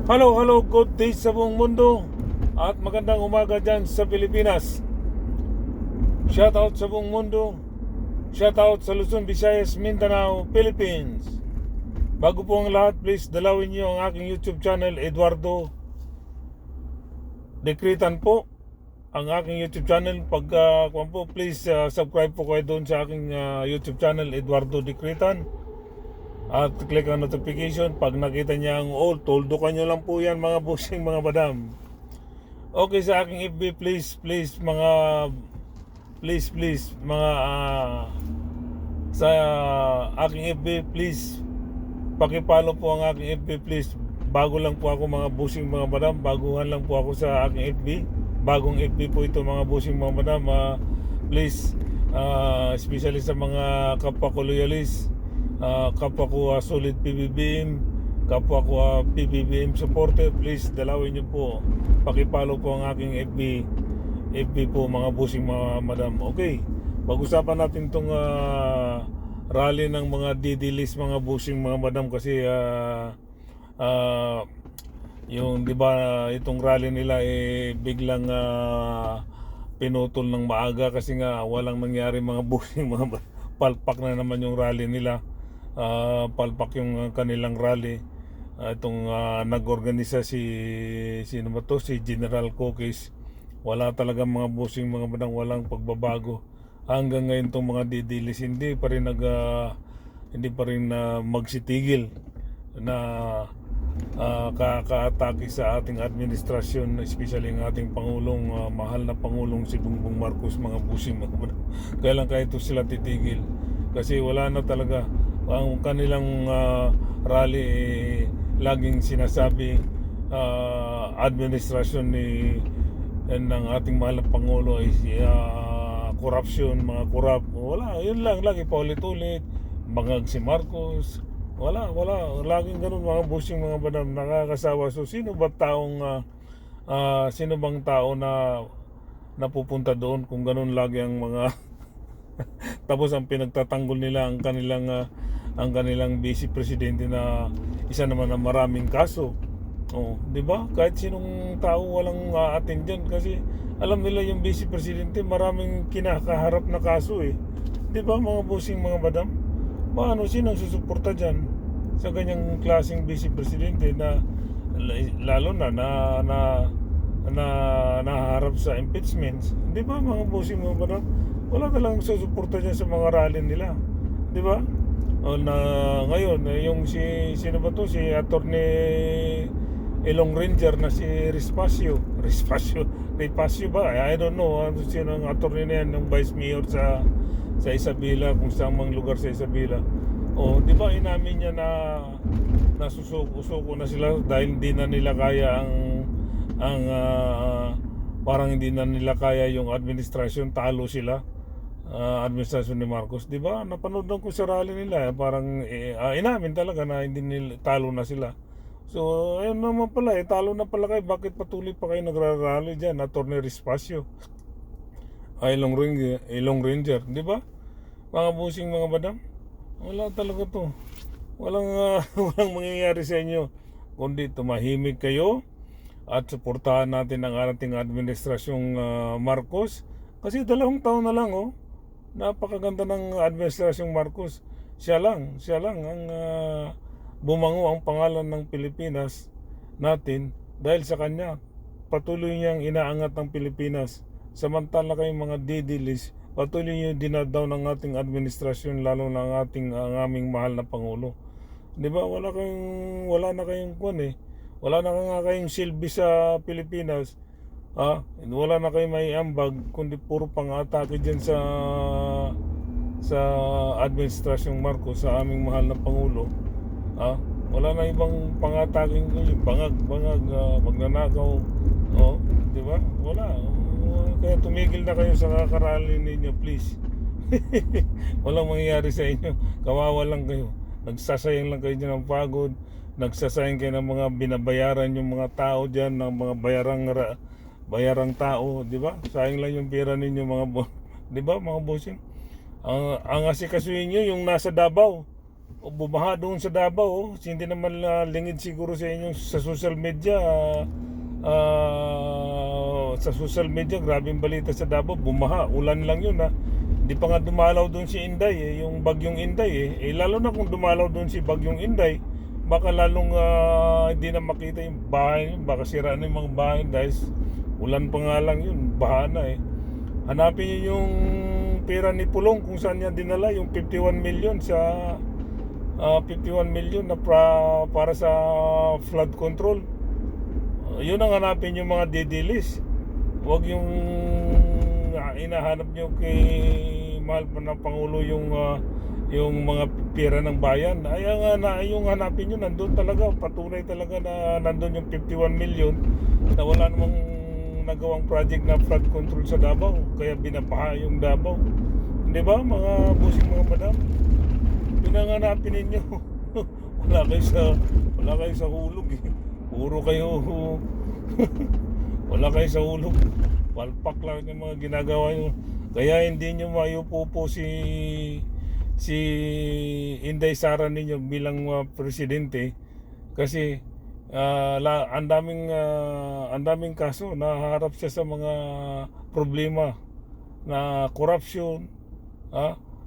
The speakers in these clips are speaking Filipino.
Hello, good day sa buong mundo at magandang umaga dyan sa Pilipinas. Shout out sa buong mundo. Shout out sa Luzon, Visayas, Mindanao, Philippines. Bago po ang lahat, please dalawin niyo ang aking YouTube channel, Eduardo Dekritan po. Ang aking YouTube channel, please subscribe po kayo doon sa aking YouTube channel, Eduardo Dekritan. At click ang notification. Pag nakita niya ang all, toldokan nyo lang po yan mga bossing, mga madam. Okay, sa aking FB, please mga sa aking FB, please pakipollow po ang aking FB, please. Bago lang po ako mga bossing, mga madam. Baguhan lang po ako sa aking FB. Bagong FB po ito mga bossing, mga madam. Please, especially sa mga kapwa ko loyalist, kapwa ko solid PBBM, kapwa ko PBBM supporter, please dalawin nyo po, pakipollow po ang aking FB po mga bossing, mga madam. Okay, pag-usapan natin tong rally ng mga DD-list, mga bossing, mga madam, kasi yung di ba itong rally nila biglang pinutol ng maaga kasi nga walang nangyari mga bossing, mga palpak na naman yung rally nila. Palpak yung kanilang rally. Itong nag-organisa sino ba to, si General Cookies. Wala talaga mga bossing, mga madang, walang pagbabago hanggang ngayon. Itong mga didilis hindi pa rin magsitigil na kaka-atake sa ating administrasyon, especially ang ating Pangulong, mahal na Pangulong si Bongbong Marcos, mga bossing, mga madam. Kailan kaya ito sila titigil? Kasi wala na talaga. Ang kanilang rally laging sinasabi, administrasyon ng ating mahal na Pangulo ay corruption, mga corrupt. Wala, yun lang, lagi paulit-ulit. Bangag si Marcos. Wala, laging ganun mga bossing, mga madam, nakakasawa. So sino bang tao na napupunta doon kung ganun lagi ang mga tapos ang pinagtatanggol nila ang kanilang vice presidente na isa naman ng maraming kaso. Oh, 'di ba? Kahit sinong tao walang attend diyan kasi alam nila yung vice presidente maraming kinakaharap na kaso 'Di ba mga bossing, mga madam? Paano sinong susuporta diyan sa ganyang klaseng vice presidente na lalo na naharap sa impeachments? 'Di ba mga bossing, mga madam? Wala talagang susuporta diyan sa mga rally nila. 'Di ba? O na ngayon yung sino ba to, si Attorney Elong Ranger na si Respacio ba, I don't know sino ang attorney na yan, ng vice mayor sa Isabela, kung saan mang lugar sa Isabela. O di ba inamin niya na nasusuko na sila dahil hindi na nila kaya ang parang hindi na nila kaya yung administrasyon, talo sila. Administrasyon ni Marcos, di ba? Napanood lang ko sa rally nila, parang inamin talaga na hindi nila, talo na sila. So ayun naman pala, talo na pala kayo, bakit patuloy pa kayo nagrarally dyan? Attorney Respacio, Elong Ranger, di ba? Mga busing, mga madam, wala talaga to. Walang mangyayari sa inyo kundi tumahimik kayo at suportahan natin ang ating administrasyong Marcos, kasi 2 taon na lang. Napakaganda ng administrasyong Marcos. Siya lang ang bumango ang pangalan ng Pilipinas natin dahil sa kanya. Patuloy niyang inaangat ang Pilipinas. Samantala kayong mga didilis, patuloy niyo dinadaw ng ating administrasyon, lalo na ang aming mahal na Pangulo. 'Di ba? Wala na kayong wala na nga kayong silbi sa Pilipinas. Wala na kayo may ambag kundi puro pang-atake dyan sa administrasyong Marcos, sa aming mahal na Pangulo. Wala na ibang pang-atake, bangag, magnanakaw. Di ba? Wala. Kaya tumigil na kayo sa kakarali ninyo, please. Walang mangyayari sa inyo. Kawawa lang kayo. Nagsasayang lang kayo dyan ng pagod. Nagsasayang kayo ng mga binabayaran yung mga tao dyan, ng mga bayarang tao, di ba? Sayang lang yung pera ninyo, di ba mga bossing? Ang asikasuhin nyo yung nasa Davao. bumaha doon sa Davao. Hindi naman lingid siguro sa inyo sa social media. Sa social media, grabing balita sa Davao, bumaha, ulan lang yun ha. Hindi pa nga dumalaw doon si Inday yung bagyong Inday lalo na kung dumalaw doon si bagyong Inday, baka lalong hindi na makita yung bahay, baka siraan yung mga bahay dahil ulan pa nga lang yun, baha na Hanapin niyo yung pera ni Pulong kung saan niya dinala yung 51 million sa 51 million na para sa flood control. Yun ang hanapin yung mga didilis. Huwag yung inahanap nyo kay mahal pa na Pangulo yung mga pera ng bayan. Yung hanapin nyo, nandun talaga, patunay talaga na nandun yung 51 million na wala namang nagawang project na flood control sa Davao, kaya binabaha yung Davao. Di ba mga busing mga madam? Yun ang hanapin ninyo. wala kayo sa hulog Puro kayo wala kayo sa hulog. Palpak lang yung mga ginagawa nyo. Kaya hindi nyo maiupo si Inday Sara ninyo bilang presidente kasi ang daming kaso, nahaharap siya sa mga problema na corruption,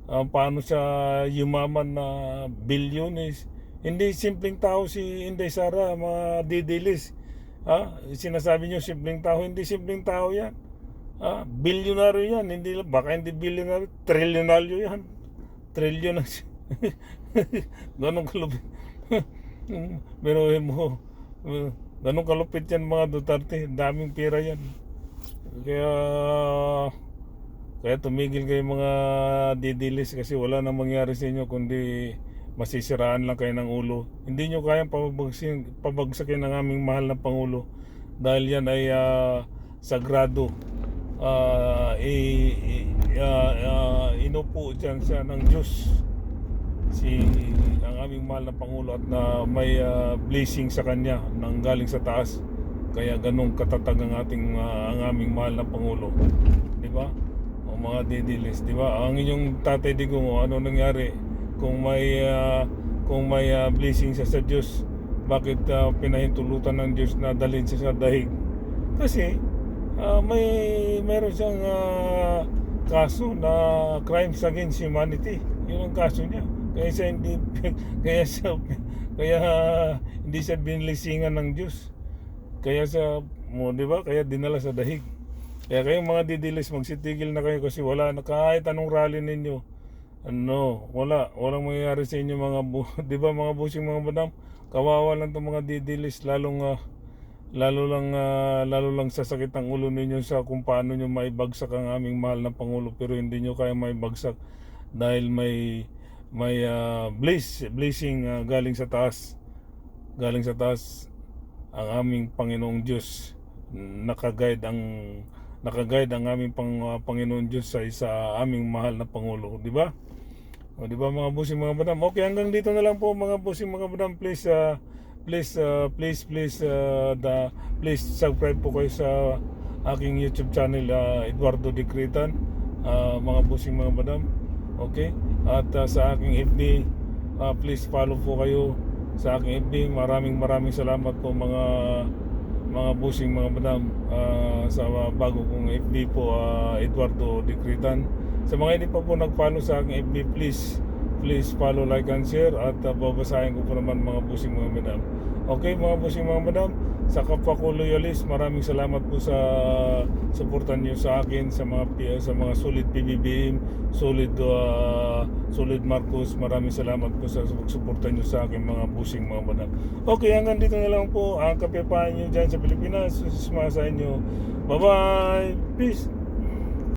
paano siya yumaman na bilyones. Hindi simpleng tao si Inday Sara, mga didilis. Sinasabi niyo simpleng tao, hindi simpleng tao yan. Bilyonaryo yan, baka hindi bilyonaryo, trilyonaryo yan. Trilyon na siya. Ganong kalupit. Pero ganong kalupit yan mga Duterte, daming pera yan. Kaya tumigil kayo mga didilis kasi wala nang mangyari sa inyo kundi masisiraan lang kayo ng ulo. Hindi nyo kayang pabagsakin ng aming mahal na Pangulo dahil yan ay sagrado. Inupo dyan siya ng Diyos ang aming mahal na Pangulo at may blessing sa kanya nang galing sa taas. Kaya ganong katatag ang aming mahal na Pangulo. Di ba? O mga didilis, di ba? Ang inyong Tatay Digong, ano nangyari? Kung may blessing siya sa Diyos, bakit pinahintulutan ng Diyos na dalhin siya sa dahig? Kasi meron siyang kaso na crimes against humanity. Yun ang kaso niya. Kaya hindi siya binlisingan ng Diyos. Di ba? Kaya dinala sa dahig. Kaya kayong mga didilis, magsitigil na kayo kasi wala na kahit anong rally ninyo. Walang mangyayari sa inyo mga di ba mga busing mga madam? Kawawa lang 'tong mga didilis, lalo lang sasakit ang ulo ninyo sa kung paano nyo maibagsak ang aming mahal na Pangulo, pero hindi nyo kaya maibagsak dahil may blessing galing sa taas ang aming Panginoong Diyos. Nakaguide ang aming Panginoon Diyos sa aming mahal na Pangulo, di ba? O di ba mga busing mga madam? Okay, hanggang dito na lang po mga busing mga madam. Please subscribe po kayo sa aking YouTube channel, Eduardo Decretan, mga busing mga madam. Okay? At sa aking FB, please follow po kayo sa aking FB. Maraming salamat po mga busing mga madam, sa bago kong FB po, Eduardo Decretan. Sa mga hindi pa po nag-follow sa aking FB, please follow, like and share, at babasahin ko po naman mga busing mga madam. Okay mga busing mga madam, sa kapwa ko loyalist, maraming salamat po sa suportan niyo sa akin, sa mga solid PBBM, solid Marcos. Maraming salamat po sa suporta niyo sa akin mga busing mga madam. Okay, hanggang dito na lang po ang kapayapaan niyo dyan sa Pilipinas. Susumasahin niyo. Bye bye, peace.